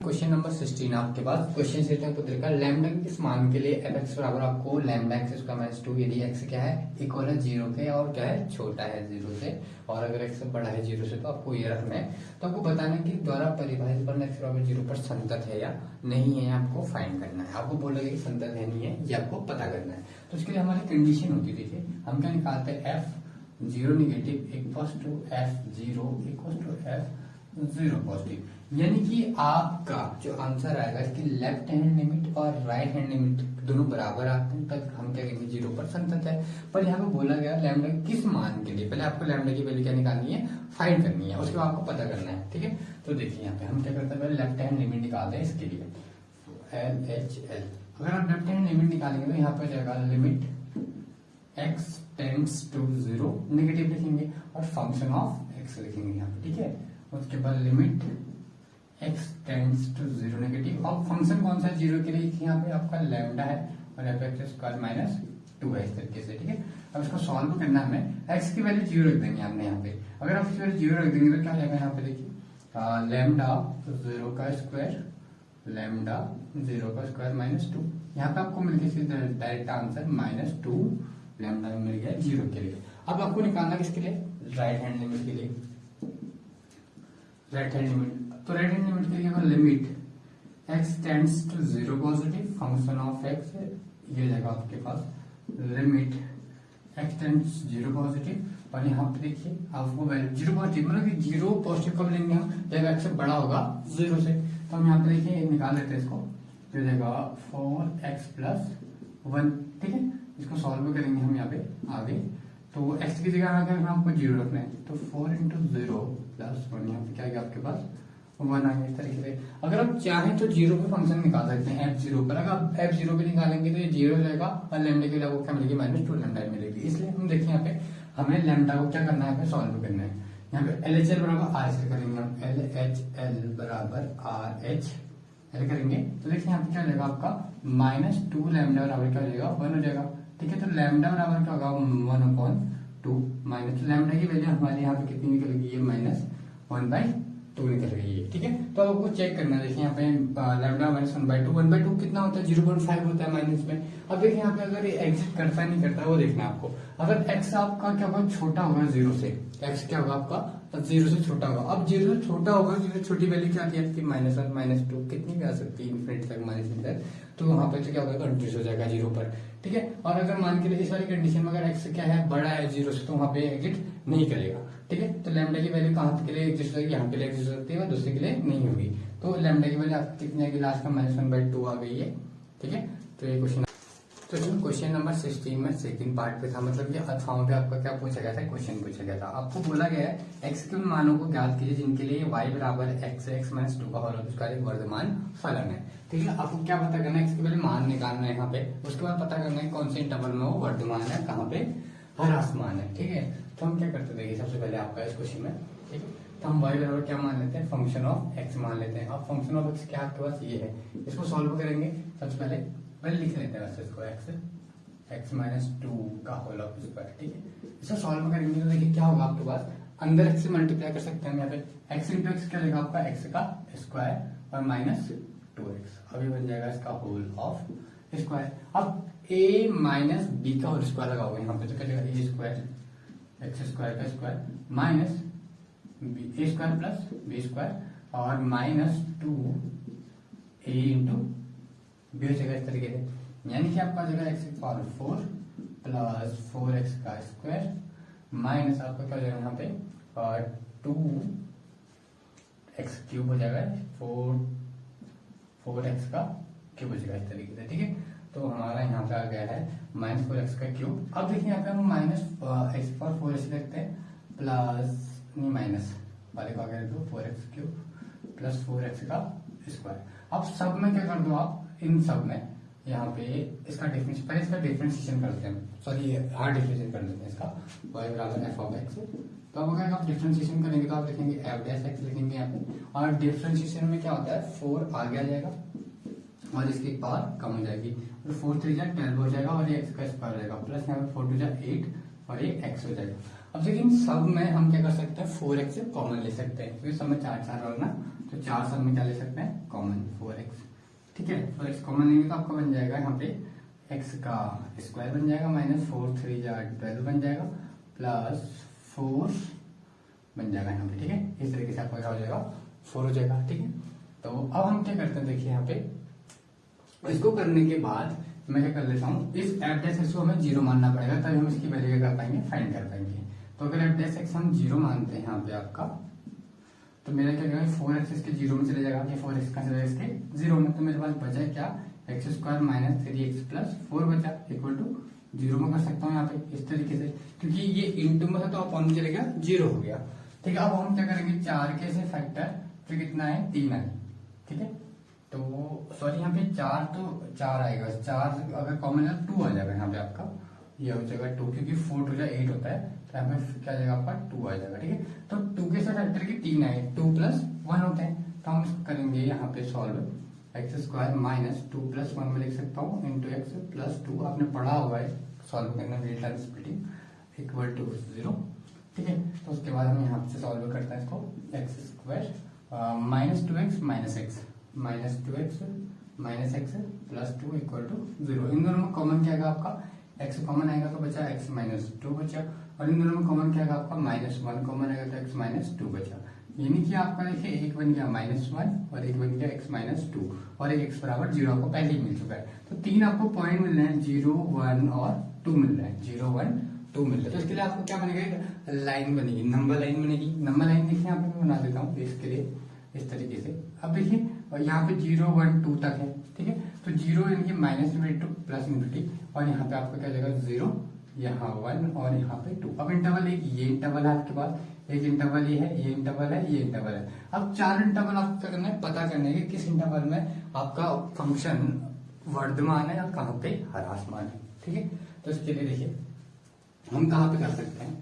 Question number 16 आपके पास question set में पुत्र का लैम्डा के किस मान के लिए एफ एक्स बराबर आपको लैम्डा एक्स स्क्वायर माइनस 2 यदि एक्स क्या है इक्वल है 0 के और क्या है छोटा है 0 से और अगर एक्स बड़ा है 0 से तो आपको ये रखना है। तो आपको बताना है कि द्वारा परिभाषित पर एक्स बराबर 0 पर संतत है या नहीं है आपको फाइंड करना है। आपको बोलेगा कि संतत है नहीं है ये आपको पता करना है। तो इसके लिए हमारी कंडीशन होती थी हम क्या निकालते हैं F 0 negative equals to F 0 equals to F 0 positive, यानी कि आपका जो आंसर आएगा इसकी लेफ्ट हैंड लिमिट और राइट हैंड लिमिट दोनों बराबर आते हैं तब हम क्या कहेंगे 0 पर संतत है। पर यहाँ पे बोला गया लैम्डा किस मान के लिए, पहले आपको लैम्डा की वैल्यू क्या निकालनी है फाइंड करनी है, उसके बाद आपको पता करना है। ठीक है, तो देखिए यहाँ पे हम क्या करते हैं पहले लेफ्ट हैंड लिमिट निकालते हैं इसके लिए एल एच एल। अगर आप लेफ्ट हैंड लिमिट निकालेंगे तो यहाँ पे जाएगा limit X tends to 0 negative लिखेंगे और फंक्शन ऑफ एक्स लिखेंगे यहाँ पे। ठीक है, उसके बाद limit x tends to 0 negative और फंक्शन कौन सा 0 के लिए यहाँ पे आपका लैम्डा है और एफ एक्स स्क्वायर माइनस 2 है इस तरीके से। ठीक है, अब इसको सॉल्व करना है हमें x की वैल्यू 0 रख देंगे हमने यहाँ पे। अगर आप इसकी वैल्यू 0 रख देंगे तो क्या हो जाएगा यहाँ पे देखिए लैम्डा 0 का स्क्वायर लैम्डा 0 का स्क्वायर माइनस 2, यहाँ पे आपको मिल गया डायरेक्ट आंसर माइनस 2 लैम्डा मिल गया 0 के लिए। अब आपको निकालना किसके लिए राइट हैंड लिमिट के लिए, राइट हैंड लिमिट। तो राइट हैंड लिमिट के लिए limit x tends to 0 positive function of x ये जाएगा आपके पास लिमिट x टेंड्स 0 पॉजिटिव और यहाँ पे देखिए आपको वैल्यू 0 पॉजिटिव मतलब कि 0 पॉजिटिव कब लेंगे हम जब x से बड़ा होगा 0 से। तो हम यहाँ पे देखिए निकाल लेते हैं इसको, तो जाएगा 4x प्लस 1। ठीक है, इसको सॉल्व करेंगे हम यहाँ पे आगे। तो x की जगह अगर हमको 0 रखना है तो 4 इंटू 0 प्लस 1 यहाँ पे क्या आएगा आपके पास 1 आ गया इस तरीके से। अगर आप चाहें तो 0 पे फंक्शन निकाल सकते हैं f0 पर। अगर आप f0 पे निकालेंगे तो ये 0 हो जाएगा और लैम्डा के लिए आपको क्या मिलेगी माइनस 2 लैम्डा मिलेगी। इसलिए हम देखिए यहाँ पे हमें लैम्डा को क्या करना है यहाँ पे सॉल्व करना है। यहाँ पे LHL बराबर आर एच करेंगे हम LHL बराबर आर एच एल करेंगे तो देखिए यहाँ पे क्या हो जाएगा आपका माइनस 2 लैम्डा बराबर क्या हो जाएगा 1 हो जाएगा। ठीक है, तो लैम्डा बराबर क्या होगा 1/2 माइनस लैम्डा की वैल्यू हमारे यहाँ पे कितनी निकल गई है माइनस 1/2 निकल गई है। ठीक है, तो आपको चेक करना है। देखिए यहाँ पे लैम्डा माइनस 1/2 कितना होता है 0.5 होता है माइनस में। अब देखिए यहाँ पे अगर ये एग्जिट करता है नहीं करता वो देखना है आपको। अगर x आपका क्या होगा छोटा होगा 0 से, x क्या होगा आपका 0 से छोटा होगा। अब 0 से छोटा होगा, 0 से छोटी वैल्यू क्या आती है आपकी -1 -2 कितनी भी आ सकती है इनफिनिटी तक माइनस, तो वहां पे तो क्या होगा कंट्रीज हो जाएगा 0 पर। ठीक है, और अगर मान के लिए इस वाली कंडीशन में अगर x क्या है बड़ा है 0 से तो वहां पे एग्जिट नहीं करेगा। ठीक है, तो लैम्डा की वैल्यू कहाँ के लिए एग्जिस्ट होगी यहाँ के लिए एग्जिस्ट होती है और दूसरे के लिए नहीं होगी। तो लैम्डा की वैल्यू आपकी कितनी आएगी लास्ट का -1/2 आ गई है। ठीक है, तो ये क्वेश्चन तो क्वेश्चन नंबर 16 में सेकंड पार्ट पे था, मतलब ये अथवाओं पे आपका क्या पूछा गया था क्वेश्चन पूछा गया था। आपको बोला गया है x के उन मानों को ज्ञात कीजिए जिनके लिए y बराबर x माइनस 2 का होल उसका एक वर्तमान फलन है। ठीक है, आपको क्या पता करना है x के पहले मान निकालना है यहाँ पे, उसके बाद पता करना है कौन से इंटरवल में वो वर्तमान है कहाँ पे ह्रासमान है। ठीक है, तो हम क्या करते देखिए सबसे पहले आपका इस क्वेश्चन में। ठीक है, तो हम y बराबर क्या मान लेते हैं फंक्शन ऑफ x मान लेते हैं। अब फंक्शन ऑफ x क्या आपके पास ये है, इसको सॉल्व करेंगे। सबसे पहले लिख लेते हैं वैसे इसको x माइनस 2 का होल ऑफ स्क्वायर। ठीक है, इसको सॉल्व करेंगे तो देखिए क्या होगा आपके पास अंदर x से मल्टीप्लाई कर सकते हैं यहाँ पे x इंटू एक्स क्या लेगा आपका x का स्क्वायर और माइनस 2x अभी बन जाएगा इसका होल ऑफ स्क्वायर। अब a माइनस बी का होल स्क्वायर लगाओगे यहाँ पे तो क्या लेगा ए स्क्वायर एक्स स्क्वायर का स्क्वायर माइनस ए स्क्वायर प्लस बी स्क्वायर और माइनस 2 a इंटू बी हो जाएगा इस तरीके से। यानी कि आपका जगह x की पावर 4 प्लस 4x का स्क्वायर माइनस आपका क्या हो जाएगा यहाँ पे 2x क्यूब हो जाएगा 4x का क्यूब हो जाएगा इस तरीके से। ठीक है, तो हमारा यहाँ पे आ गया है -4x का क्यूब। अब देखिए यहाँ पे हम माइनस x पावर 4 लिखते हैं प्लस नहीं माइनस वाले को आगे दो 4x क्यूब प्लस 4x का स्क्वायर। अब सब में क्या कर दो आप इन सब में यहाँ पे इसका डिफरेंशिएशन पहले इसका डिफरेंशिएशन करते हैं, सॉरी हार्ड डिफरेंशिएशन कर देते हैं इसका y बराबर f ऑफ x। तो अब अगर आप डिफरेंशिएशन करेंगे तो आप लिखेंगे f डैश x लिखेंगे यहाँ पे और डिफरेंशिएशन में क्या होता है 4 आगे आ जाएगा और इसकी पावर कम हो जाएगी तो 4 3 12 हो जाएगा और ये x का स्क्वायर रहेगा प्लस यहाँ पे 4 2 8 और ये x हो जाएगा। अब देखिए सब में हम क्या कर सकते हैं 4x से कॉमन ले सकते हैं क्योंकि सब में 4 4 और ना तो 4 से हम क्या ले सकते हैं कॉमन 4x, ठीक है। 4x कॉमन लेंगे तो आपका बन जाएगा यहाँ पे x का स्क्वायर बन जाएगा माइनस 4 3 12 बन जाएगा प्लस 4 बन जाएगा यहाँ पे, ठीक है। इस तरीके से आपका क्या हो जाएगा 4 हो जाएगा, ठीक है। तो अब हम क्या करते हैं देखिए यहाँ पे, इसको करने के बाद मैं क्या कर लेता हूँ, इस एफ डैश एक्स को हमें 0 मानना पड़ेगा तभी हम इसकी वैल्यू क्या कर पाएंगे फाइंड कर पाएंगे। तो अगर एफ डैश एक्स हम 0 मानते हैं यहाँ पे आपका, तो मेरा क्या होगा 4x इसके 0 में चले जाएगा, ये 4x का चला जाएगा इसके 0 में, तो मेरे पास बचा क्या x square minus 3x plus 4 बचा इक्वल टू 0 में कर सकता हूँ यहाँ पे इस तरीके से, क्योंकि ये इंटू में था तो अपॉन में चले गया 0 हो गया, ठीक है। अब हम क्या करेंगे 4 के से फैक्टर फिर कितना है 3 है, ठीक है। तो सॉरी यहाँ पे 4 तो 4 आएगा, 4 अगर कॉमन है 2 आ जाएगा यहाँ पे आपका, ये हो जाएगा 2 क्योंकि 4 टू 8 होता है, तो यहाँ पे क्या जाएगा आपका 2 आ जाएगा, ठीक है। तो 2 के साथ फैक्टर के 3 आए, 2 प्लस 1 होते हैं, तो हम इसको करेंगे यहाँ पे solve x square minus 2 plus 1 में लिख सकता हूँ इंटू एक्स प्लस 2, आपने पढ़ा हुआ है सॉल्व करना डेल्टा स्प्लिटिंग इक्वल टू 0, ठीक है। तो उसके बाद हम यहाँ से सॉल्व करते हैं इसको X square minus 2x minus X minus 2x minus X plus 2 equal to 0। इन दोनों में कॉमन क्या आएगा आपका x कॉमन आएगा तो बचा x माइनस 2 बचा, और इन दोनों में कॉमन क्या आएगा आपका माइनस 1 कॉमन आएगा तो x माइनस 2 बचा, यानी कि आपका देखिए एक बन गया माइनस 1 और एक बन गया x माइनस 2 और एक x बराबर 0 आपको पहले ही मिल चुका है। तो 3 आपको पॉइंट मिल रहे हैं 0 1 और 2 मिल रहा है, 0 1 2 मिल रहा है। तो इसके लिए आपको क्या बनेगा लाइन बनेगी, नंबर लाइन बनेगी। नंबर लाइन देखिए यहाँ पे मैं बना देता हूँ इसके लिए इस तरीके से। अब देखिए यहाँ पे 0 1 2 तक है, ठीक है। तो 0 यानी कि minus infinity two plus infinity, और यहाँ पे आपका क्या जाएगा 0 यहाँ 1 और यहाँ पे 2। अब इंटरवल एक ये इंटरवल है आपके पास, एक इंटरवल ये है, ये इंटरवल है, ये इंटरवल है। अब 4 इंटरवल आपको क्या करना है पता करने के किस इंटरवल में आपका फंक्शन वर्धमान है और कहाँ पे ह्रासमान है, ठीक है। तो इसके लिए देखिए हम कहाँ पे कर सकते हैं,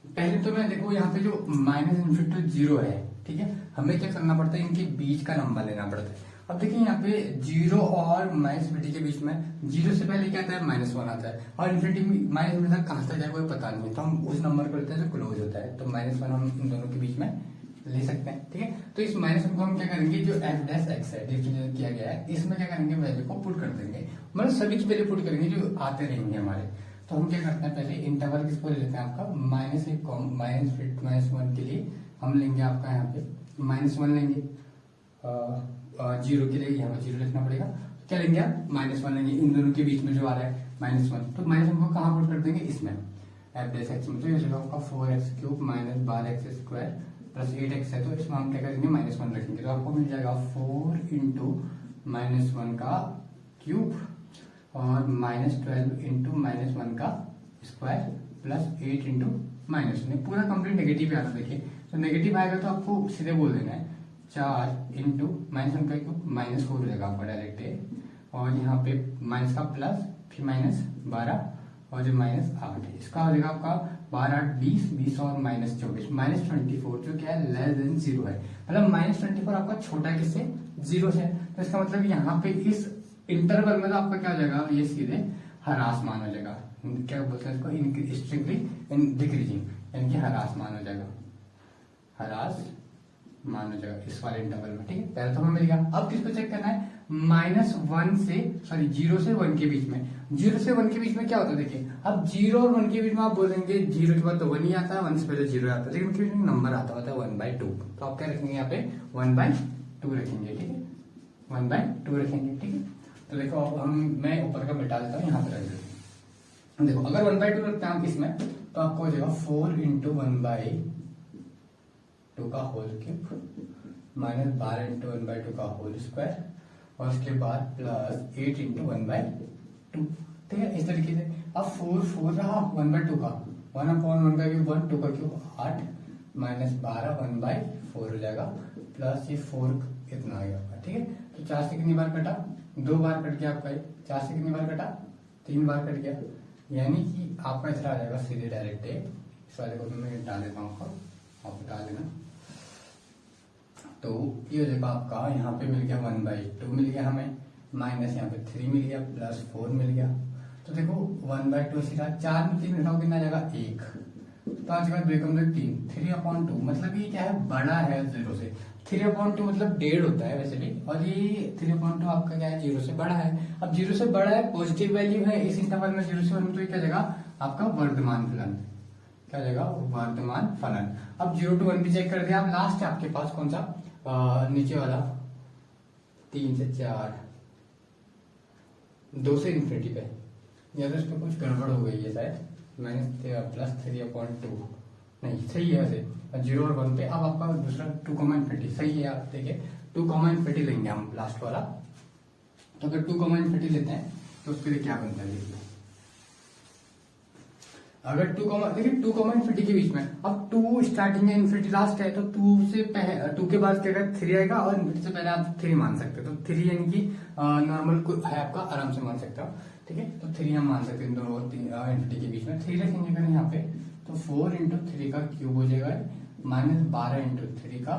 पहले तो मैं देखो यहाँ पे जो माइनस इनफिनिटी टू 0 है, ठीक है, हमें क्या करना पड़ता है इनके बीच का नंबर लेना पड़ता है। अब देखिए यहाँ पे 0 और माइनस इनफिनिटी के बीच में 0 से पहले क्या आता है माइनस 1 आता है, और इनफिनिटी माइनस इनफिनिटी तक कहाँ तक जाए कोई पता नहीं है, तो हम उस नंबर को लेते हैं जो क्लोज होता है, तो माइनस 1 हम इन दोनों के बीच में ले सकते हैं, ठीक है। तो इस माइनस 1 को हम क्या करेंगे जो एफ डैश एक्स है डिफरेंशिएट किया गया है, इसमें क्या करेंगे वैल्यू को पुट कर देंगे, मतलब सभी की वैल्यू पुट करेंगे जो आते रहेंगे हमारे। तो हम क्या करते हैं पहले इंटरवल किसको ले लेते हैं आपका माइनस 1 के लिए हम लेंगे आपका यहाँ पे माइनस 1 लेंगे, 0 के लिए यहाँ पे 0 लिखना पड़ेगा, तो क्या लेंगे आप माइनस 1 लेंगे, इन दोनों के बीच में जो आ रहा है माइनस 1, तो माइनस 1 को कहाँ पुट कर देंगे इसमें एफ डैश एक्स में, तो ये हो जाएगा आपका 4x cube minus 12x square plus 8x है, तो इसमें हम क्या करेंगे माइनस 1 रखेंगे, तो आपको मिल जाएगा 4 इंटू माइनस 1 का क्यूब और माइनस 12 इंटू माइनस 1 का स्क्वायर प्लस 8 इंटू माइनस 1, पूरा कंप्लीट नेगेटिव आता देखिए, तो नेगेटिव आएगा तो आपको सीधे बोल देना है 4 इंटू माइनस 1 का क्यूब माइनस 4 हो जाएगा आपका डायरेक्ट, और यहाँ पे माइनस का प्लस फिर माइनस 12 और जो माइनस 8 है, इसका हो जाएगा आपका 12 20 20 और माइनस 24 माइनस 24, जो क्या है लेस देन 0 है, मतलब माइनस 24 आपका छोटा है किससे 0 से, तो इसका मतलब यहाँ पे इस इंटरवल में तो आपका क्या हो जाएगा ये सीधे ह्रासमान हो जाएगा, क्या बोलते हैं इसको स्ट्रिक्टली डिक्रीजिंग, यानी कि ह्रासमान हो जाएगा, ह्रासमान हो जाएगा इस वाले इंटरवल में, ठीक है। पहले तो हमें मिल गया, अब किसको चेक करना है माइनस 1 से सॉरी 0 से 1 के बीच में, 0 से 1 के बीच में क्या होता है देखिए, अब 0 और 1 के बीच में आप बोलेंगे 0 के बाद तो 1 ही आता है, 1 से पहले 0 आता है, लेकिन उनके बीच में नंबर आता होता है 1/2, तो आप क्या रखेंगे यहाँ पे 1/2 रखेंगे, ठीक है 1/2 रखेंगे, ठीक है। तो देखो अब मैं ऊपर का मिटा देता हूँ, यहाँ पे रख देता हूँ, देखो अगर 1/2 रखते हैं हम इसमें तो आपको हो जाएगा 4 इंटू 1/2 का होल क्यूब माइनस 12 इंटू 1/2 का होल स्क्वायर और उसके बाद प्लस 8 इंटू 1/2, ठीक है इस तरीके से। अब 4 रहा 1/2 का 1/1 1 2 का क्यूब 8 माइनस 12 1/4 हो जाएगा प्लस ये 4 इतना आ गया आपका, ठीक है। तो 4 से कितनी बार कटा 2 बार कट गया आपका, 4 से कितनी बार कटा 3 बार कट गया, यानी कि आपका इतना आ जाएगा सीधे डायरेक्ट इस वाले को मैं डाल देता हूँ, आप डाल देना, तो ये हो जाएगा आपका यहाँ पे मिल गया 1/2 मिल गया हमें, माइनस यहाँ पे 3 मिल गया प्लस 4 मिल गया, तो देखो 1/2 सीधा 4 में 3 घटाओ कितना आ जाएगा 1, तो आज के बाद 2 कम 3 3/2, मतलब ये क्या है बड़ा है 0 से, 3/2 मतलब 1.5 होता है वैसे भी, और ये 3/2 आपका क्या है, 0 से बड़ा है। अब 0 से बड़ा है, पॉजिटिव वैल्यू है इस इंटरवल में 0 से 1, तो ये क्या जाएगा आपका वर्धमान फलन, क्या जाएगा वर्धमान फलन। अब 0 to 1 भी चेक कर दिया। अब लास्ट है आपके पास कौन सा, नीचे वाला 3 से 4, 2 से इन्फिनिटी पे, या तो इसमें कुछ गड़बड़ हो गई है शायद, -+3/2 नहीं सही है वैसे, 0 और 1 पे। अब आपका दूसरा 2, इन्फिनिटी सही है। आप देखिए 2, इन्फिनिटी लेंगे हम लास्ट वाला, तो अगर 2, इन्फिनिटी लेते हैं तो उसके लिए क्या बनता है देखिए, अगर 2, देखिए 2, इन्फिनिटी के बीच में, अब 2 स्टार्टिंग है, इन्फिनिटी लास्ट है, तो 2 से पहले 2 के बाद क्या आएगा 3 आएगा, और इन्फिनिटी से पहले आप 3 मान सकते हो, तो 3 यानी कि नॉर्मल है आपका, आराम से मान सकते हो, ठीक है। तो 3 हम मान सकते हैं इन दोनों इन्फिनिटी के बीच में। 3 रखेंगे अगर यहाँ पे, तो 4 × 3 का क्यूब हो जाएगा, -12 × 3 का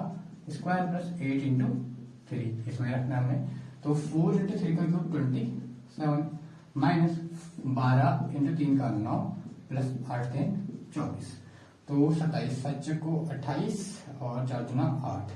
स्क्वायर प्लस 8 × 3 इसमें रखना हमें। तो 4 × 3 का क्यूब 27, -12 × 3 का 9 प्लस 8 3 24, तो 27, 7 को 28 और 4 दूना 8,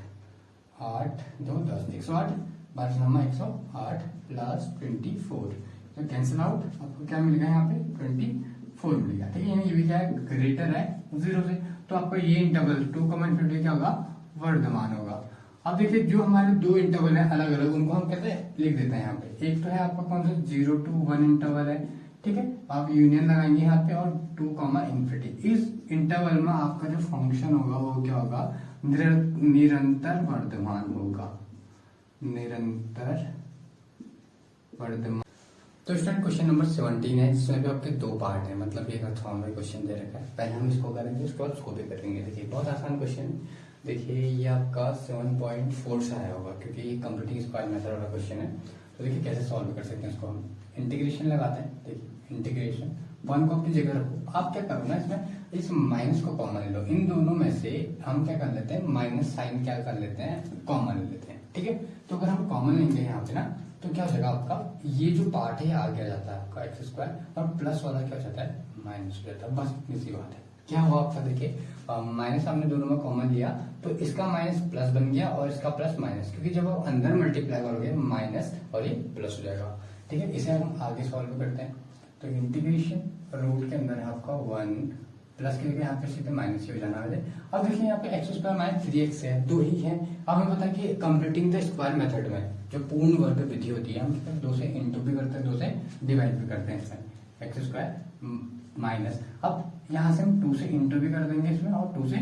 8 2 10, 108, 12 9 108 प्लस 24, तो कैंसिल आउट, आपको क्या मिलेगा यहाँ पे 24 मिलेगा, ठीक है। ये भी क्या है, ग्रेटर है 0 से, तो आपका ये इंटरवल 2, इन्फिनिटी क्या होगा, वर्धमान होगा। अब देखिए जो हमारे 2 इंटरवल है अलग अलग, उनको हम कहते हैं लिख देते हैं यहाँ पे। एक तो है आपका कौन सा 0 to 1 इंटरवल है, ठीक है, आप यूनियन लगाएंगे यहाँ पे, और 2, इन्फिनिटी। इस इंटरवल में आपका जो फंक्शन होगा वो क्या होगा, निरंतर वर्धमान होगा, निरंतर वर्धमान। तो स्टूडेंट क्वेश्चन नंबर 17 है, जिसमें भी आपके 2 पार्ट है, मतलब एक फॉर्म में क्वेश्चन दे रखा है। पहले हम इसको करेंगे, उसके बाद उसको भी करेंगे। देखिए बहुत आसान क्वेश्चन, देखिए ये आपका 7.4 से आया होगा, क्योंकि ये कंप्लीटिंग स्क्वायर मेथड वाला क्वेश्चन है। तो देखिए कैसे सॉल्व कर सकते हैं इसको, हम इंटीग्रेशन लगाते हैं। देखिए इंटीग्रेशन 1 को अपनी जगह रखो, आप क्या करो ना, इसमें इस माइनस को कॉमन ले लो, इन दोनों में से हम क्या कर लेते हैं, माइनस साइन क्या कर लेते हैं, कॉमन ले लेते हैं, ठीक है। तो अगर हम कॉमन लेंगे यहाँ पे ना, तो क्या हो जाएगा आपका, ये जो पार्ट है आगे आ जाता है आपका x², और प्लस वाला क्या हो जाता है, माइनस हो जाता है, बस इतनी सी बात है। क्या हुआ आपका, देखिए माइनस हमने दोनों में कॉमन लिया, तो इसका माइनस प्लस बन गया, और इसका प्लस माइनस, क्योंकि जब आप अंदर मल्टीप्लाई करोगे माइनस और ये प्लस हो जाएगा, ठीक है। इसे हम आगे सॉल्व करते हैं। तो इंटीग्रेशन रूट के अंदर है आपका 1 प्लस के लिए यहाँ पे सीधे माइनस ही हो जाना है। अब देखिए यहाँ पे x² - 3x है, 2 ही है। अब हमें पता है कि कंप्लीटिंग द स्क्वायर मेथड में जो पूर्ण वर्ग विधि होती है, हम 2 से इंटू भी करते हैं, 2 से डिवाइड भी करते हैं इसमें, x² माइनस, अब यहाँ से हम 2 से इंटू भी कर देंगे इसमें, और 2 से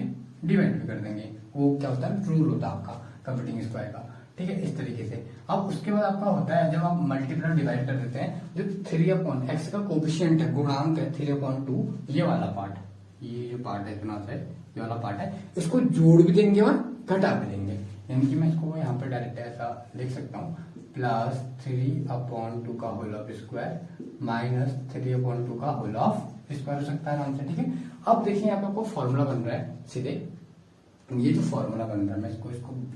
डिवाइड भी कर देंगे। वो क्या होता है, रूल होता है आपका कंप्लीटिंग स्क्वायर का, ठीक है, इस तरीके से। अब उसके बाद आपका होता है, जब आप मल्टीप्लाई डिवाइड कर देते हैं, जो 3/x का कोफिशिएंट है, गुणांक है 3/2, ये वाला पार्ट, ये जो पार्ट है इतना सा, ये वाला पार्ट है, इसको जोड़ भी देंगे और घटा भी देंगे। यानी कि मैं इसको यहाँ पे डायरेक्ट ऐसा लिख सकता हूँ, प्लस 3/2 का होल ऑफ स्क्वायर माइनस 3/2 का होल ऑफ स्क्वायर हो सकता है आराम से, ठीक है। अब देखिए यहाँ पे आपको फॉर्मूला बन रहा है सीधे, ये जो फॉर्मूला बन रहा है, मैं इसको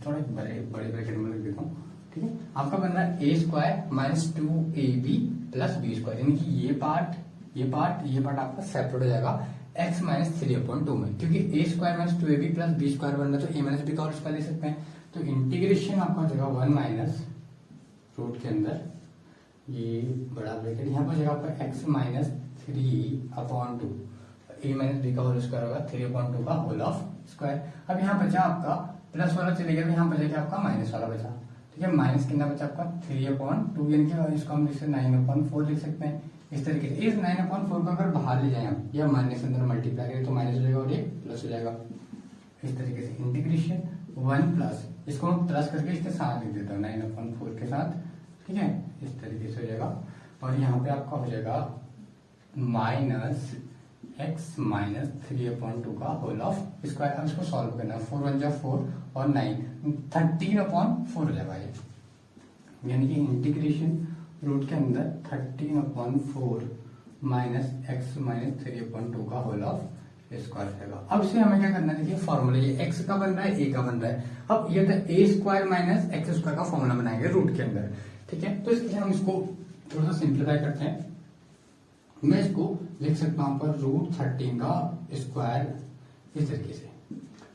थोड़े बड़े ब्रैकेट में लिख देता हूँ, ठीक है। आपका बन रहा है a² - 2ab + b², यानी कि ये पार्ट आपका सेपरेट हो जाएगा x - 3/2 में, क्योंकि a² - 2ab + b² बन रहा है, तो a - b का होल स्क्वायर ले सकते हैं। तो इंटीग्रेशन आपका हो जाएगा 1 माइनस रूट के अंदर ये बड़ा ब्रैकेट, यहाँ पर हो जाएगा आपका x - 3/2, a - b का होल स्क्वायर होगा 3/2 का होल ऑफ स्क्वायर। अब यहाँ बचा आपका प्लस वाला चलेगा, तो यहाँ बचा आपका माइनस वाला बचा, ठीक है। माइनस कितना बचा आपका 3/2, यानी कि इसको हम इसे 9/4 लिख सकते हैं इस तरीके से। इस 9/4 को अगर बाहर ले जाए हम, या माइनस अंदर मल्टीप्लाई करें, तो माइनस हो जाएगा और ये प्लस हो जाएगा, इस तरीके से। इंटीग्रेशन 1 प्लस, इसको हम प्लस करके इसके साथ लिख देता हूँ 9/4 के साथ, ठीक है, इस तरीके से हो जाएगा। और यहाँ पे आपका हो जाएगा माइनस x - 3/2 का होल ऑफ स्क्वायर। अब इसको सॉल्व करना है, 4 1 4 और 9, 13/4 हो जाएगा ये, यानी कि इंटीग्रेशन रूट के अंदर 13/4 माइनस x - 3/2 का होल ऑफ स्क्वायर रहेगा। अब इसे हमें क्या करना है, देखिए फॉर्मूला ये x का बन रहा है, a का बन रहा है। अब ये a² - x² का फॉर्मूला बनाएंगे रूट के अंदर, ठीक है। तो इसके लिए हम इसको थोड़ा सा सिंप्लीफाई करते हैं। मैं इसको लिख सकता हूं पर √13 का स्क्वायर इस तरीके से,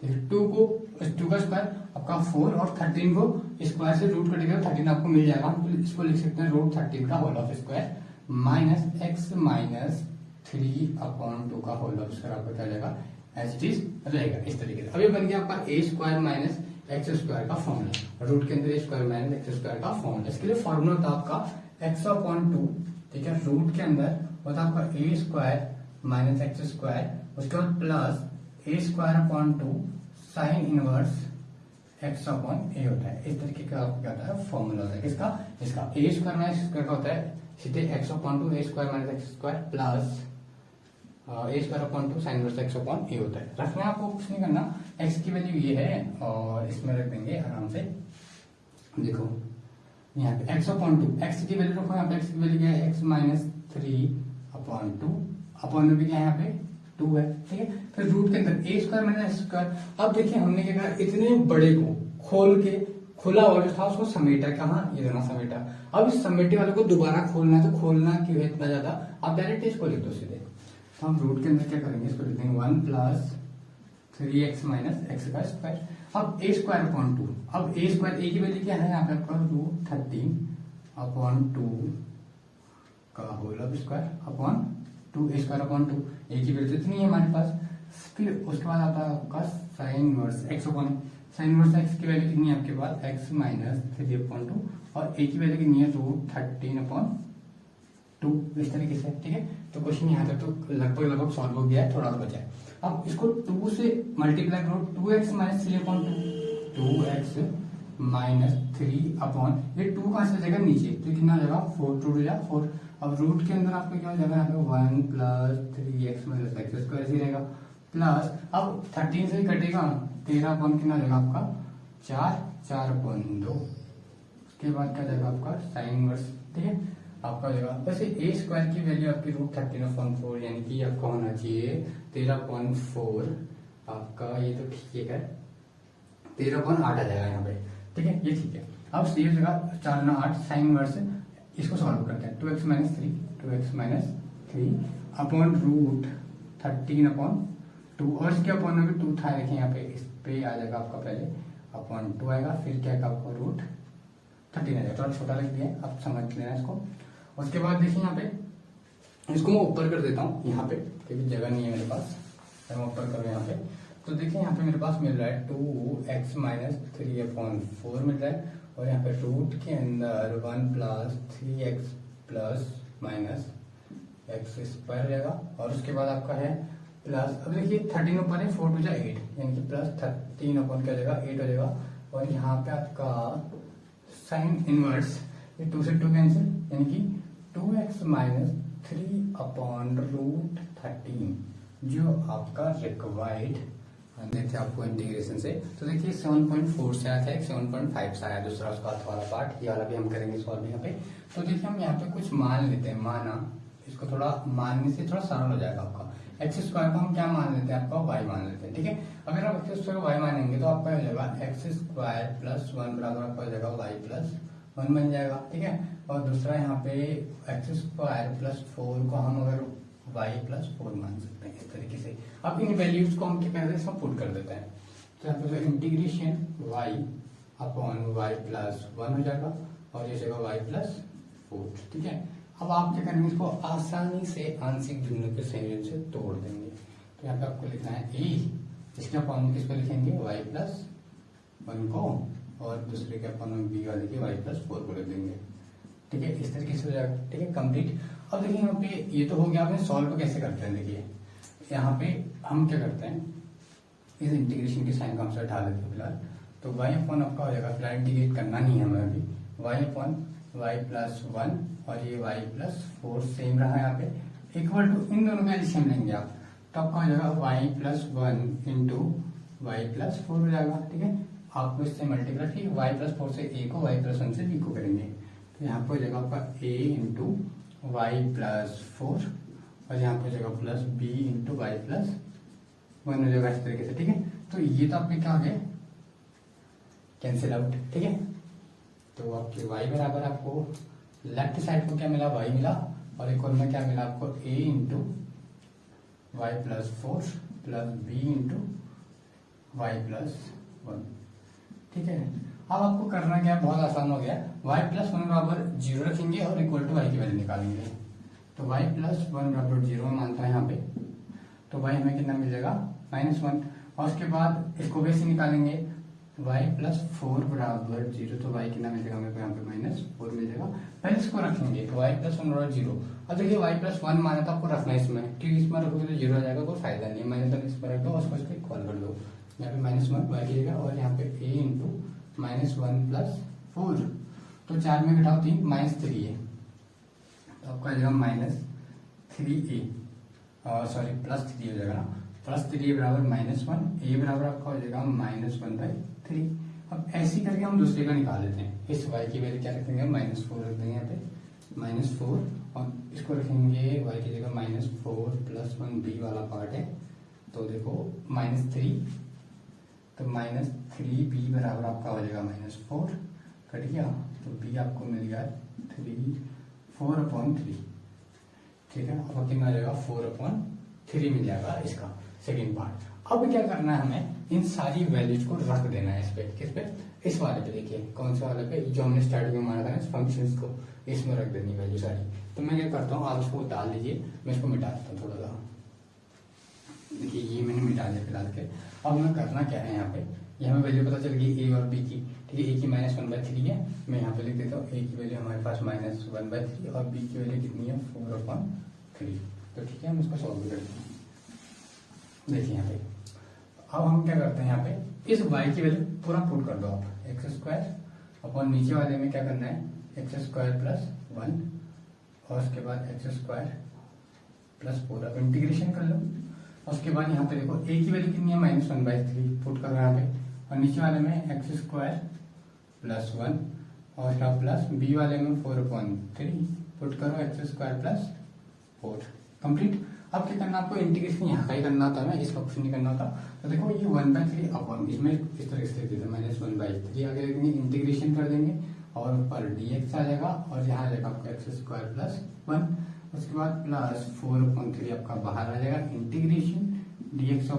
देखिए 2 का स्क्वायर, अब आपका 4 और 13 को स्क्वायर से रूट कटेगा 13 आपको मिल जाएगा। तो इसको लिख सकते हैं रूट 13 का whole of square minus X minus 3/2 का होल ऑफ स्क्वायर आपको क्या जाएगा एज इट इज रहेगा इस तरीके से। अब ये बन गया आपका a square minus x square का फॉर्मूला, रूट के अंदर ए स्क्वायर माइनस एक्स स्क्वायर का फॉर्मूला। इसके लिए फॉर्मूला होता है आपका x/2, ठीक है, रूट के अंदर होता है आपका a square minus x square, उसके बाद plus a square upon 2 sine inverse x upon a होता है। इस तरीके का आपको क्या होता है फॉर्मूला होता है इसका ए स्क्वायर माइनस स्क्वायर का होता है सीधे x upon 2 A square minus x square plus a square upon 2 sine inverse x upon a होता है। रखना आपको कुछ नहीं करना, एक्स की वैल्यू ये है और इसमें रख देंगे आराम से। देखो यहाँ पे एक्स अपॉन 2, एक्स की वैल्यू रखो, यहाँ पे एक्स की वैल्यू क्या है एक्स माइनस 3/2 अपॉन में भी क्या है यहाँ पे 2 है, ठीक है। फिर रूट के अंदर ए स्क्वायर माइनस एक्स स्क्वायर। अब देखिए हमने क्या करा, इतने बड़े को खोल के खुला हुआ जो था उसको समेटा, कहाँ ये देना समेटा। अब इस समेटे वाले को दोबारा खोलना है, तो खोलना क्यों है इतना ज्यादा, आप डायरेक्ट इसको लिख दो सीधे। तो हम रूट के अंदर क्या करेंगे, इसको लिख देंगे 1 प्लस 3x माइनस एक्स का स्क्वायर। अब ए स्क्वायर अपॉन 2, अब ए स्क्वायर ए की वैल्यू क्या है यहाँ पे आपका रूट 13/2 का whole of square upon 2 A square upon 2, A की वैल्यू इतनी है हमारे पास। फिर उसके बाद आता है आपका sign inverse x upon, sign inverse x की वैल्यू कितनी है आपके पास एक्स माइनस 3/2 और ए की वैल्यू कितनी है रूट 13/2 इस तरीके से, ठीक है। तो क्वेश्चन यहाँ तक तो लगभग सॉल्व हो गया है, थोड़ा और बचा है। अब इसको 2 से मल्टीप्लाई करो, 2x minus 3/2, 2x minus 3 upon ये 2 कहां से जाएगा नीचे, तो कितना जाएगा 4, 2 हो जाएगा 4। अब रूट के अंदर आपको क्या हो जाएगा यहाँ पे 1 plus 3x minus x square ही रहेगा प्लस, अब 13 से ही कटेगा 13 अपॉन कितना जाएगा आपका 4/2। उसके बाद क्या जाएगा आपका साइन इनवर्स, ठीक है, आपका हो जाएगा। वैसे ए स्क्वायर की वैल्यू आपकी रूट 13/4 यानी कि आपका होना चाहिए 13/4, आपका ये तो ठीक है 13/8 आ जाएगा यहाँ पे, ठीक है, ये ठीक है। अब सी जगह 4 9 8 साइन इनवर्स, इसको सॉल्व करते हैं 2x माइनस 3 अपॉन रूट 13/2 और इसके अपॉन में भी 2 था, देखिए यहाँ पे इस पे आ जाएगा आपका पहले अपॉन 2 आएगा, फिर क्या आएगा आपको रूट 13 आ जाएगा, थोड़ा छोटा लिख दिया आप समझ लेना इसको। उसके बाद देखिए यहाँ पे इसको मैं ऊपर कर देता हूँ यहाँ पे क्योंकि जगह नहीं है मेरे पास, मैं ऊपर करूँ यहाँ पे। तो देखिए यहाँ पे मेरे पास मिल रहा है 2x माइनस 3/4 मिल रहा है और यहाँ पे रूट के अंदर 1 plus 3x plus minus x square रहेगा और उसके बाद आपका है प्लस, अब देखिए 13 ऊपर है 4 2 8 यानी कि प्लस 13 अपॉन क्या जाएगा 8 हो जाएगा और यहाँ पे आपका साइन इनवर्स, ये 2 से 2 कैंसिल यानी कि 2x माइनस 3/√13 जो आपका रिक्वायर्ड देखते आपको इंटीग्रेशन से। तो देखिए 7.4 से आया था, 7.5 से आया दूसरा उसका वाला पार्ट, ये वाला भी हम करेंगे सॉल्व यहाँ पे। तो देखिए हम यहाँ पे कुछ मान लेते हैं, माना इसको थोड़ा मानने से थोड़ा सरल हो जाएगा आपका। एक्स स्क्वायर को हम क्या मान लेते हैं, आपका वाई मान लेते हैं, ठीक है। अगर आप एक्स स्क्वायर को वाई मानेंगे तो आपका हो जाएगा एक्स स्क्वायर प्लस 1 बराबर आपका हो जाएगा वाई प्लस 1 बन जाएगा, ठीक है। और दूसरा यहाँ पे एक्स स्क्वायर प्लस 4 को हम अगर y प्लस 4 मान सकते हैं इस तरीके से। अब इन वैल्यूज को हम क्या करते हैं, इसमें पुट कर देते हैं। तो यहाँ पे integration y upon y plus 1 हो जाएगा और ये जाएगा y प्लस 4, ठीक है। अब आप क्या करेंगे, इसको आसानी से आंशिक भिन्नों के संयोजन से तोड़ देंगे। तो यहाँ पे आपको लिखना है a, इसके अपॉन किसको लिखेंगे y प्लस 1 को और दूसरे के अपॉन में b वाले के y प्लस 4 को लिख देंगे, ठीक है। इस तरीके से हो जाएगा, ठीक है, कंप्लीट। अब देखिए यहाँ पे ये तो हो गया, आपने सॉल्व कैसे करते हैं। देखिए यहाँ पे हम क्या करते हैं, इस इंटीग्रेशन की साइन को हम हटा लेते हैं फिलहाल। तो y अपॉन आपका हो जाएगा, फिलहाल इंटीग्रेट करना नहीं है हमें अभी, y अपॉन y प्लस 1 और ये y प्लस 4 सेम रहा यहाँ पे इक्वल टू, इन दोनों का एलसीएम लेंगे आप तो आपका हो जाएगा y plus 1 into Y plus 4 हो जाएगा, ठीक है। आपको इससे मल्टीप्लाई, ठीक है, y प्लस 4 से a को y प्लस 1 से b को करेंगे तो यहाँ पे हो जाएगा आपका a इंटू वाई प्लस 4 और यहाँ पे हो जाएगा plus b into Y plus 1 हो जाएगा इस तरीके से, ठीक है। तो ये तो आपके क्या हो गया, कैंसिल आउट, ठीक है। तो आपके y बराबर आपको लेफ्ट साइड को क्या मिला, y मिला और एक और में क्या मिला आपको a into Y plus 4 plus b into Y plus 1, ठीक है। अब आपको करना क्या है, बहुत आसान हो गया। y प्लस वन बराबर 0 रखेंगे और इक्वल टू y की वैल्यू निकालेंगे। तो y प्लस वन बराबर 0 मानता है यहाँ पे, तो y हमें कितना मिल जाएगा -1। और उसके बाद इसको वैसे निकालेंगे, y प्लस 4 बराबर 0, तो y कितना मिल जाएगा हमें यहाँ पे -4 मिल जाएगा। पहले इसको रखेंगे तो y प्लस वन बराबर 0। अब देखिए y प्लस वन माना था, आपको रखना है इसमें, ठीक, इसमें रखोगे तो 0 आ जाएगा, कोई फायदा नहीं है। -1 इसमें रख दो और उसको इसको इक्वल कर दो, यहाँ पे -1 y की जगह, और यहाँ पे a इंटू -1 प्लस 4, तो 4 में घटाओ 3 -3 है, तो आपका आ जाएगा -3a, सॉरी +3 हो जाएगा ना, +3 बराबर -1, a बराबर आपका हो जाएगा -1/3। अब ऐसे करके हम दूसरे का निकाल लेते हैं। इस y की वैल्यू क्या रखेंगे, -4 रख देंगे यहाँ पे, -4, और इसको रखेंगे y की जगह -4 + 1 b वाला पार्ट है, तो देखो -3, तो -3b बराबर आपका हो जाएगा -4, कट गया, तो b आपको मिल गया 4/3, ठीक है। अब कितना आ जाएगा 4/3 मिल जाएगा इसका सेकेंड पार्ट। अब क्या करना है, हमें इन सारी वैल्यूज को रख देना है इस पे, किस पे, इस वाले पे। देखिए कौन से वाले पे, जो हमने स्टार्टिंग में माना था इस फंक्शंस को, इसमें रख देनी वैल्यू सारी। तो मैं क्या करता हूँ, आप उसको डाल लीजिए, मैं इसको मिटा देता हूँ थोड़ा सा। देखिए ये मैंने मिटा दिया फिलहाल के। अब हमें करना क्या है, यहाँ पे ये हमें वैल्यू पता चल गई a और b की, ठीक है। a की -1/3 है, मैं यहाँ पे लिख देता हूँ, a की वैल्यू हमारे पास -1/3 और b की वैल्यू कितनी है 4/3, तो ठीक है, हम इसको सॉल्व करते हैं। देखिए यहाँ पे अब हम क्या करते हैं, यहाँ पे इस y की वैल्यू पूरा पुट कर दो आप, x² अपॉन नीचे वाले में क्या करना है x² + 1, और उसके बाद x² + 4, अब इंटीग्रेशन कर लो। और उसके बाद यहाँ पे देखो a की वैल्यू कितनी है -1/3 पुट करो यहाँ पे, और नीचे वाले में x² + 1, और क्या प्लस b वाले में 4/3 पुट करो x² + 4, कंप्लीट। अब क्या करना, आपको इंटीग्रेशन यहाँ का ही करना होता है ना, इसका ऑप्शन नहीं करना होता। तो देखो ये 1/3 अपॉन, इसमें इस तरह से देते -1/3 आगे देंगे, इंटीग्रेशन कर देंगे, और ऊपर dx आ जाएगा, और यहाँ आ जाएगा आपका x² + 1, उसके बाद प्लस 4/3 आपका बाहर आ जाएगा, इंटीग्रेशन dx/x²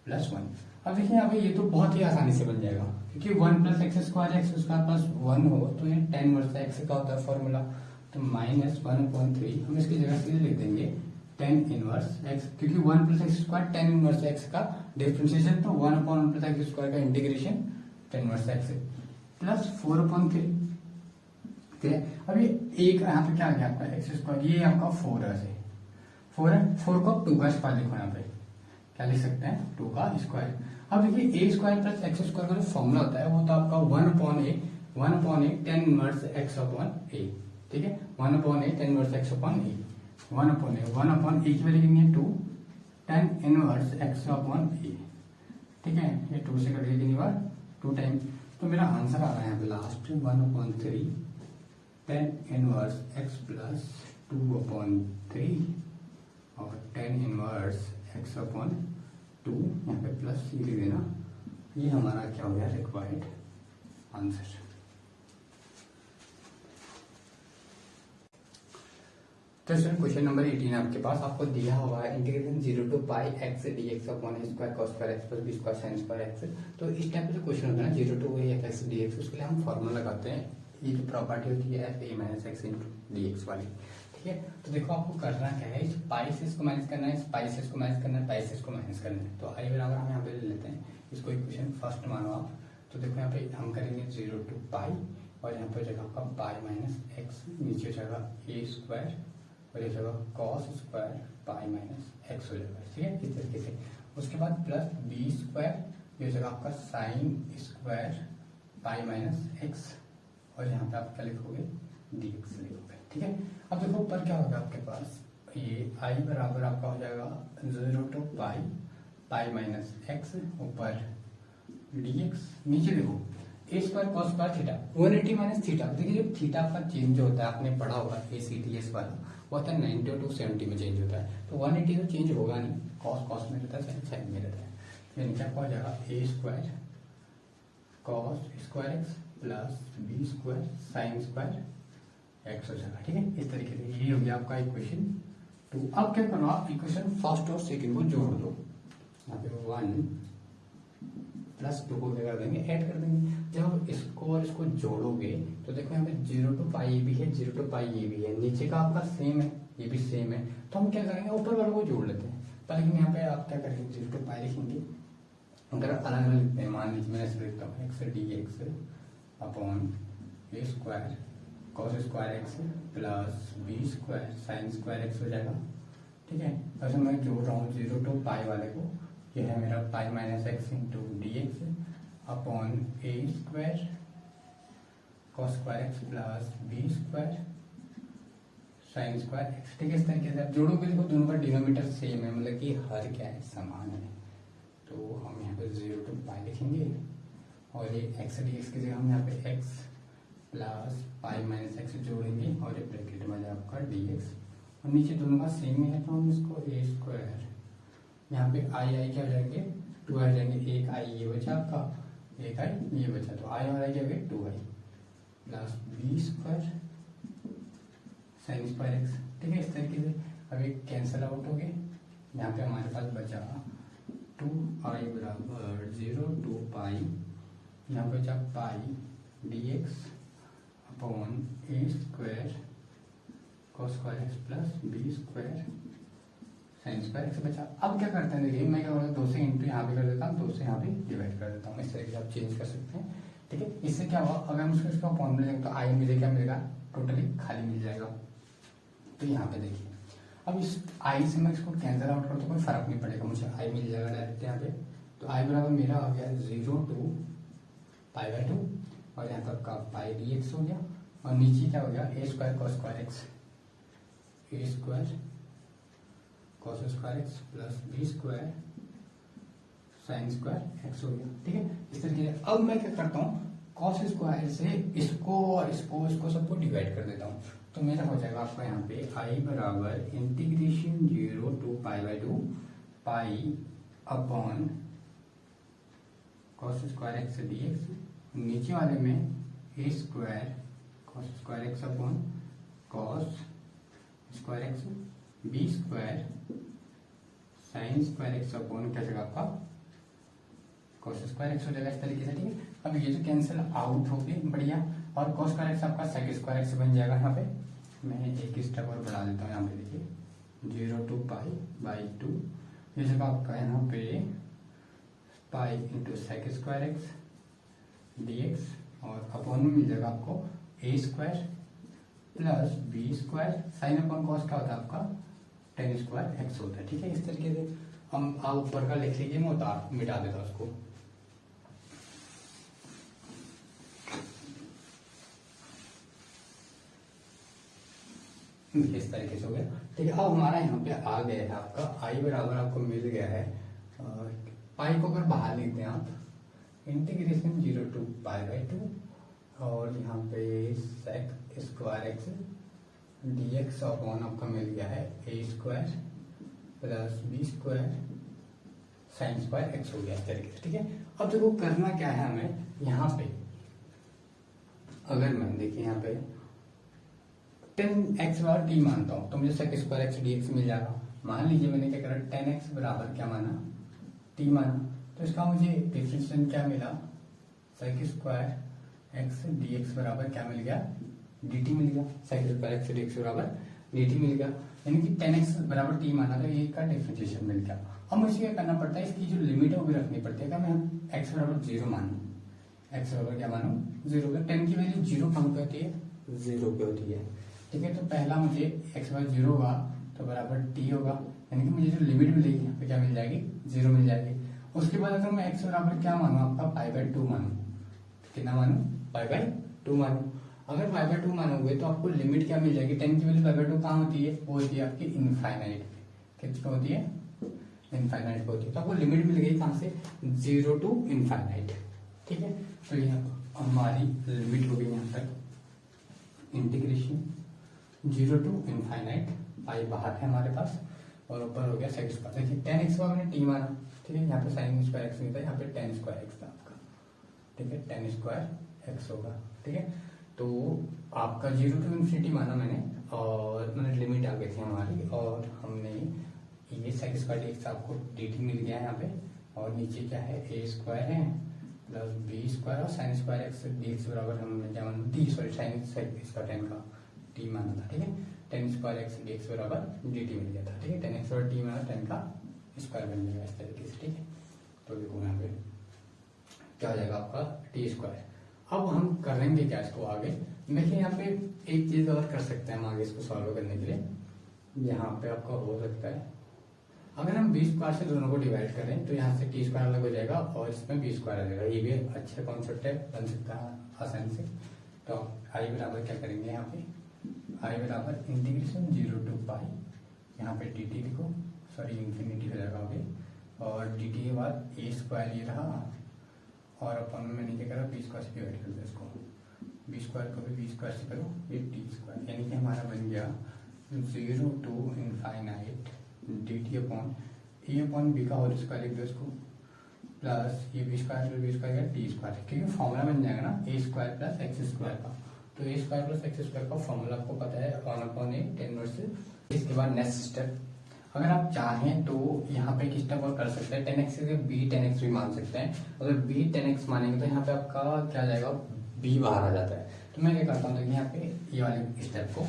+ 1। अब देखिए यहाँ पे ये तो बहुत ही आसानी से बन जाएगा, क्योंकि 1 + x² + 1 हो तो ये 10 वर्स x का होता है फॉर्मूला, तो -1/3 हम इसकी जगह सीधे लिख देंगे 10 इनवर्स x, क्योंकि 1 + x² 10 इनवर्स x का डिफरेंशिएशन, तो 1/1 + x² का इंटीग्रेशन 10 इनवर्स x प्लस 4/3, ठीक है। अभी एक यहाँ पे क्या आ गया आपका x², ये आपका 4 है, 4 है, 4 को 2 का स्क्वायर लिखो, यहाँ पे क्या लिख सकते हैं 2 का स्क्वायर। अब देखिए a² + x² का जो फॉर्मूला होता है वो तो आपका 1/a 10 इनवर्स x/a, ठीक है, 1/a 10 इनवर्स x/a, 1/a की वैल्यू कितनी है 2, 10 इनवर्स x/a, ठीक है, ये 2 से कट गई कितनी बार 2 टाइम, तो मेरा आंसर आ रहा है यहाँ पे लास्ट 1/3 10 इनवर्स x + 2/3 और 10 इनवर्स x/2, यहाँ पे प्लस लिख देना, ये हमारा क्या हो गया रिक्वायर्ड आंसर। तो सर क्वेश्चन नंबर 18 आपके पास, आपको दिया हुआ है integration 0 to π x dx/a² cos² x + b² sin² x। तो इस टाइप से क्वेश्चन होता है ना 0 to a f(x) dx, उसके लिए हम फॉर्मूला लगाते हैं, ये जो प्रॉपर्टी होती है f(a - x) * dx वाली, ठीक है। तो देखो आपको करना क्या है, इस पाई से इसको माइनस करना है, इस पाई से इसको माइनस करना है, पाई से इसको माइनस करना है। तो i बराबर हम यहाँ पे ले लेते हैं, इसको इक्वेशन फर्स्ट मानो आप। तो देखो यहाँ पे हम करेंगे 0 to π, और यहाँ पे जगह आपका π - x, नीचे जगह a² और ये जगह cos² π - x हो जाएगा, ठीक है, इस तरीके से। उसके बाद प्लस b², ये जगह आपका sin² π - x, और यहाँ पे आप क्या लिखोगे dx लिखोगे, ठीक है। अब देखो ऊपर क्या होगा आपके पास, ये i बराबर आपका हो जाएगा 0 to π x, ऊपर dx, नीचे देखो a² cos² थीटा 180 - थीटा। देखिए जब थीटा आपका चेंज होता है, आपने पढ़ा होगा ACTS वाला, वो होता है 90 to 70 में चेंज होता है, तो 180 तो चेंज होगा नहीं, cos में रहता है, sin में रहता है, यानी क्या हो जाएगा a² cos² x plus b² sin² x हो जाएगा, ठीक है, इस तरीके से। ये हो गया आपका इक्वेशन 2। अब क्या करना, आप इक्वेशन फर्स्ट और सेकंड को जोड़ दो, यहाँ पे 1 प्लस 2 को क्या कर देंगे, ऐड कर देंगे। जब आप इसको और इसको जोड़ोगे तो देखो यहाँ पे 0 to पाई ये भी है, 0 to पाई ये भी है, नीचे का आपका सेम है, ये भी सेम है, तो हम क्या करेंगे ऊपर वाले को जोड़ लेते हैं। लेकिन यहाँ पे आप क्या करेंगे 0 to पाई लिखेंगे, अगर अलग अलग लिखते हैं, मान लीजिए मैं ऐसे लिखता हूँ x D x upon a square cos square x plus B square sine square x हो जाएगा, ठीक है। ऐसे मैं जोड़ रहा हूँ 0 to पाई वाले को, यह है मेरा pi minus x into d x upon a square cos square x plus B square sine square x, ठीक है। इस तरीके से आप जोड़ोगे देखो दोनों का डिनोमीटर सेम है, मतलब कि हर क्या है समान है, तो हम यहाँ पे 0 to पाई लिखेंगे और ये एक्स डी एक्स की जगह हम यहाँ पे x plus pi minus x जोड़ेंगे और ये ब्रैकेट में आपका डी एक्स, और नीचे दोनों का सेम है तो हम इसको ए स्क्वायर, यहाँ पे आई क्या हो जाएंगे 2 आ जाएंगे, एक आई ये बचा आपका, एक आई ये बचा, तो आई और आई क्या हो गया 2 I plus B square sine square x, ठीक है। इस तरीके से अब एक कैंसिल आउट हो गए, यहाँ पे हमारे पास बचा 2i बराबर 0 to पाई, यहाँ पे बचा pi d x upon a square cos square x plus B square sine square x बचा। अब क्या करते हैं देखिए, मैं क्या करूँगा 2 से इंटू यहाँ पे कर देता हूँ, 2 से यहाँ पे डिवाइड कर देता हूँ, इस तरीके से आप चेंज कर सकते हैं, ठीक है। इससे क्या हुआ, अगर हम इसको अपॉन में तो आई मुझे क्या मिलेगा, टोटली खाली मिल जाएगा। तो यहाँ पे देखिए अब इस आई से मैं इसको कैंसिल आउट करता हूँ, कोई फर्क नहीं पड़ेगा, मुझे आई मिल जाएगा डायरेक्ट यहाँ पे। तो आई बराबर मेरा आ गया 0 to पाई बाई 2 और यहाँ पर आपका पाई डी एक्स हो गया, और नीचे क्या हो गया a square cos square x, a square cos square x plus B square sine square x हो गया, ठीक है। इस तरीके से अब मैं क्या करता हूँ कॉस स्क्वायर से इसको और इसको सबको डिवाइड कर देता हूँ, तो मेरा हो जाएगा आपका यहाँ पे आई बराबर integration 0 to pi by 2 pi upon cos square x D x, नीचे वाले में a square cos square x upon cos square x b square sine square x upon क्या जगह आपका कॉस स्क्वायर एक्स हो जाएगा, इस तरीके से, ठीक है। अब ये तो कैंसिल आउट हो गई, बढ़िया, और कॉस स्क्वायर एक्स आपका सेक स्क्वायर एक्स बन जाएगा। यहाँ पे मैं एक स्टेप और बढ़ा देता हूँ, यहाँ पे देखिए 0 to पाई बाई 2, ये जगह आपका यहाँ पे pi into sec square x D x, और अपॉन में मिल जाएगा आपको a square plus B square sine upon cos क्या होता है आपका टेन स्क्वायर एक्स होता है, ठीक है। इस तरीके से हम आप ऊपर का लिख लीजिए, मैं उतार मिटा देता हूँ उसको। इस तरीके से हो गया, ठीक है। अब हमारा यहाँ पे आ गया है आपका आई बराबर आपको मिल गया है, पाई को अगर बाहर लिखते हैं आप इंटीग्रेशन 0 to पाई बाई 2, और यहाँ पे sec square x D x upon आपका मिल गया है a square plus B square sine square x हो गया, इस तरीके से, ठीक है। अब देखो करना क्या है हमें, यहाँ पे अगर मैं देखिए यहाँ पे 10x बराबर टी मानता हूँ तो मुझे sec square x D x मिल जाएगा। मान लीजिए मैंने क्या करा 10x बराबर क्या माना टी माना, तो इसका मुझे डिफरेंशिएशन क्या मिला sec square x D X बराबर क्या मिल गया डी टी मिल गया, sec square x D X बराबर डी टी मिल गया, यानी कि 10x बराबर टी माना तो ये का डिफरेंशिएशन मिल गया। अब मुझे क्या करना पड़ता है, इसकी जो लिमिट है वो भी रखनी पड़ती है। क्या मैं x बराबर 0 मानू, x बराबर क्या मानू 0, 10 की वैल्यू 0 कहाँ पे होती है 0 पे होती है, ठीक है। तो पहला मुझे x बराबर 0 होगा तो बराबर t होगा, यानी कि मुझे जो लिमिट मिलेगी यहाँ पे क्या मिल जाएगी 0 मिल जाएगी। उसके बाद अगर मैं x बराबर क्या मानू आपका पाई बाई 2 मानू, कितना मानू पाई बाई 2 मानू, अगर पाई बाई 2 मानोगे तो आपको लिमिट क्या मिल जाएगी 10 की वैल्यू पाई बाई 2 कहाँ होती है, वो होती है आपकी इनफाइनाइट, किस पे होती है इनफाइनाइट पे होती है। तो आपको लिमिट मिल गई कहाँ से 0 to इनफाइनाइट, ठीक है। तो यहाँ हमारी लिमिट हो गई यहाँ तक इंटीग्रेशन 0 to इनफाइनाइट, पाई बाहर है हमारे पास और ऊपर हो गया सेक स्क्वायर। देखिए 10x को हमने टी माना, ठीक है, यहाँ पे साइन स्क्वायर एक्स नहीं था, यहाँ पे 10 स्क्वायर एक्स था आपका, ठीक है, 10 स्क्वायर एक्स होगा, ठीक है। तो आपका 0 to इन्फिनिटी माना मैंने, और मैंने लिमिट आ गई थी हमारी, और हमने ये सेक स्क्वायर एक्स आपको डी टी मिल गया है यहाँ पे, और नीचे क्या है ए स्क्वायर है प्लस बी स्क्वायर और sign square x D X बराबर हमने क्या माना डी सॉरी साइन इसका टेन का टी माना था, ठीक है। Ten square x D X बराबर डी टी मिल गया था, ठीक है। टेन एक्स और टी माना टेन का स्क्वायर बन जाएगा इस तरीके से, ठीक है। तो देखो यहाँ पे क्या हो जाएगा आपका टी स्क्वायर। अब हम करेंगे क्या इसको आगे, देखिए यहाँ पे एक चीज और कर सकते हैं हम आगे इसको सॉल्व करने के लिए। यहाँ पे आपका हो सकता है अगर हम बी स्क्वायर से दोनों को डिवाइड करें तो यहाँ से टी स्क्वायर अलग हो जाएगा और इसमें बी स्क्वायर आ जाएगा। ये भी अच्छा कॉन्सेप्ट है, बन सकता है आसानी से। तो आई बराबर क्या करेंगे यहाँ पे, आई बराबर इंटीग्रेशन 0 to पाई, यहाँ पे डी टी लिखो, सॉरी इंफिनिटी हो जाएगा अभी, और डी टी के बाद ए स्क्वायर ये रहा और अपन में मैंने क्या करा बी स्क्वायर से डिवाइड कर दिया इसको, बी स्क्वायर को भी बी स्क्वायर से करो, ये टी स्क्वायर, यानी कि हमारा बन गया 0 to infinite D T upon A upon B का होल स्क्वायर लिख दो इसको, प्लस ये B square plus B square का टी स्क्वायर, क्योंकि फॉर्मूला बन जाएगा ना A square plus x square का। तो A square plus x square का फॉर्मूला आपको पता है 1 अपॉन ए टेन वर्सेस। इसके बाद नेक्स्ट स्टेप, अगर आप चाहें तो यहाँ पे एक स्टेप और कर सकते हैं, 10x से बी 10x भी मान सकते हैं। अगर बी 10x मानेंगे तो यहाँ पे आपका क्या जाएगा, बी बाहर आ जाता है। तो मैं क्या करता हूँ, देखिए यहाँ पे ये वाले स्टेप को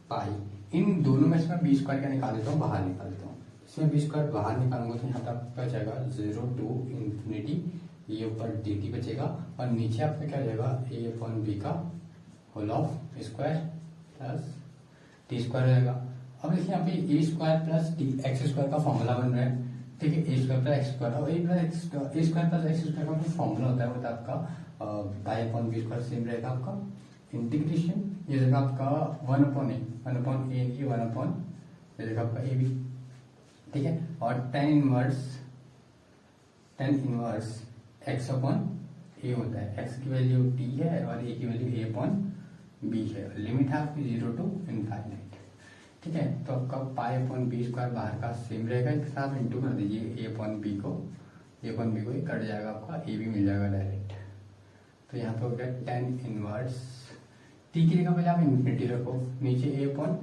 पाई, इन दोनों में से मैं बी स्क्वायर क्या निकाल देता हूँ, बाहर निकाल देता हूँ। इसमें बी स्क्वायर बाहर निकालूंगा तो यहाँ पे आपका जाएगा 0 to इन्फिनिटी, ये ऊपर डी टी बचेगा और नीचे आपका क्या जाएगा ए अपॉन बी का whole of square plus t square हो जाएगा। अब देखिए यहाँ पे a square plus t x square का फॉर्मूला बन रहा है, ठीक है। A square plus x square और a square plus x square का जो फॉर्मूला होता है वो आपका pi upon b square same रहेगा आपका। इंटीग्रेशन ये रहेगा आपका 1 upon a, 1 upon a, 1 upon ये रहेगा आपका ए बी, ठीक है। और tan inverse x upon a होता है, एक्स की वैल्यू टी है और ए की वैल्यू ए अपॉन बी है। लिमिट है आपकी 0 to इनफाइनाइट, ठीक है। तो आपका पाई अपॉन बी स्क्वायर बाहर का सेम रहेगा, इसके साथ इंटू कर दीजिए ए अपॉन बी को, ए अपॉन बी को ये कट जाएगा आपका, ए भी मिल जाएगा डायरेक्ट। तो यहाँ पे हो गया टेन इनवर्स टी की जगह पहले आप इन्फिनिटी रखो, नीचे ए अपॉन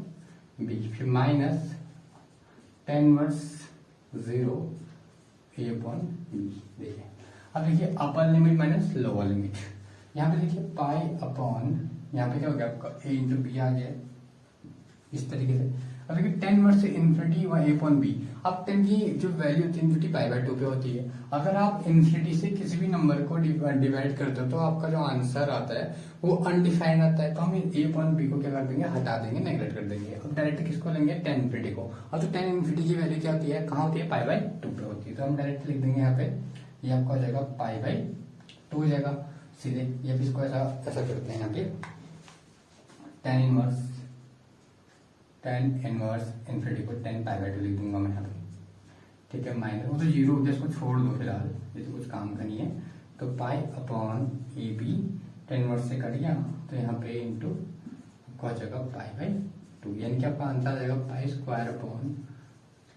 बी, फिर माइनस टेन इनवर्स 0 ए अपॉन बी। देखिए अब देखिए upper limit minus lower limit, यहाँ पे देखिए पाई अपॉन यहाँ पे क्या हो गया आपका ए इंटू बी आ गया इस तरीके से। अब देखिए 10 वर्स से इन्फिनिटी व ए अपॉन बी, अब 10 की जो वैल्यू होती है इन्फिनिटी पाई बाय 2 पे होती है। अगर आप इन्फिनिटी से किसी भी नंबर को डिवाइड करते हो तो आपका जो आंसर आता है वो अनडिफाइंड आता है। तो हम ए अपॉन बी को क्या कर देंगे, हटा देंगे, नेगलेक्ट कर देंगे। अब डायरेक्ट किसको लेंगे, 10 इन्फिनिटी को। अब तो 10 इन्फिनिटी की वैल्यू क्या होती है, कहाँ होती है, पाई बाय 2 पे होती है। तो हम डायरेक्ट लिख देंगे यहाँ पे, ये आपका हो जाएगा पाई बाय 2 हो जाएगा सीधे। ये भी इसको ऐसा करते हैं यहाँ पे, टेन इनवर्स इन्फिनिटी को 10 पाई बाय 2 लिख दूंगा मैं यहाँ पे, ठीक है। माइनस वो तो 0 हो गया, इसको छोड़ दो फिलहाल, ये तो कुछ काम का नहीं है। तो pi upon A B 10 inverse से कट गया तो यहाँ पे इंटू आपका हो जाएगा पाई बाय 2, यानी कि आपका आंसर आ जाएगा pi square upon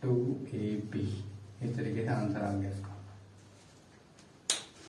2 A B. इस तरीके से आंसर आ गया इसका।